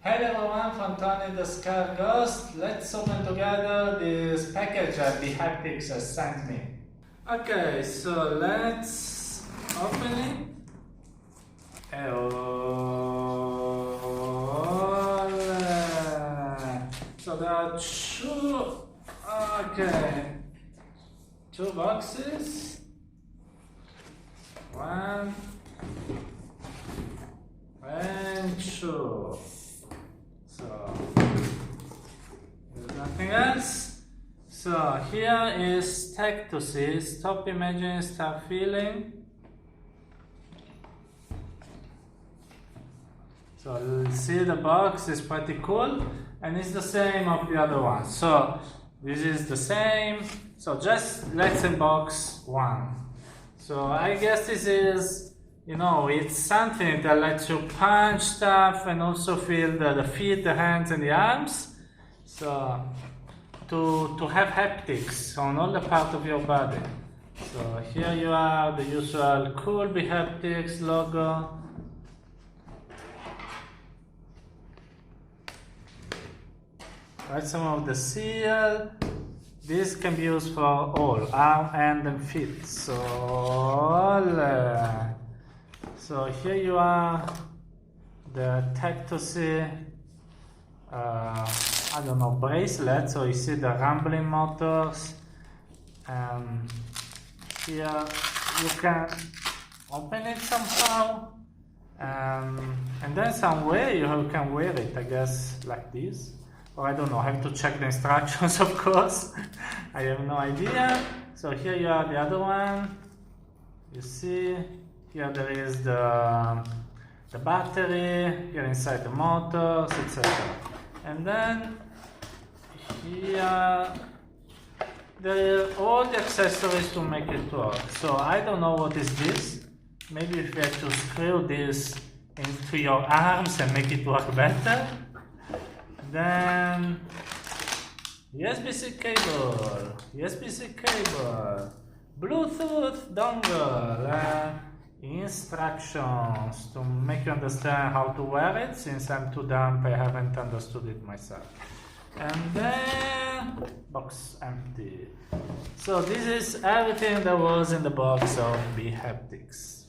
Hey everyone, from Tony the Scar Ghost. Let's open together this package that bHaptics has sent me. Okay, so let's open it. So there are two boxes. One and two. So there's nothing else. So here is Tactosy. Stop imagining, start feeling. So see, the box is pretty cool, and it's the same of the other one. So this is the same. So just let's unbox one. So I guess this is, it's something that lets you punch stuff and also feel the feet, the hands, and the arms. So to have haptics on all the parts of your body. So here you are, the usual cool bHaptics logo. Right, some of the seal. This can be used for all, arm, hand, and feet. So here you are, the Tactosy, bracelet. So you see the rumbling motors. Here you can open it somehow, and then some way you can wear it, I guess, like this. Or I don't know, I have to check the instructions, of course. I have no idea. So here you are, the other one. You see, here there is the battery, here inside the motors, etc. And then here there are all the accessories to make it work. So I don't know what is this. Maybe if you have to screw this into your arms and make it work better. Then USB-C cable, Bluetooth dongle, instructions to make you understand how to wear it, since I'm too dumb, I haven't understood it myself. And then box empty. So this is everything that was in the box of bHaptics.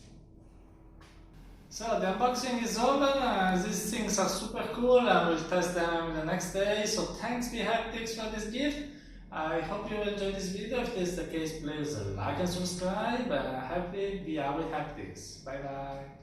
So the unboxing is over. These things are super cool. I will test them the next day. So thanks bHaptics for this gift. I hope you enjoyed this video. If this is the case, please like and subscribe. Happy VR with Haptics. Bye bye.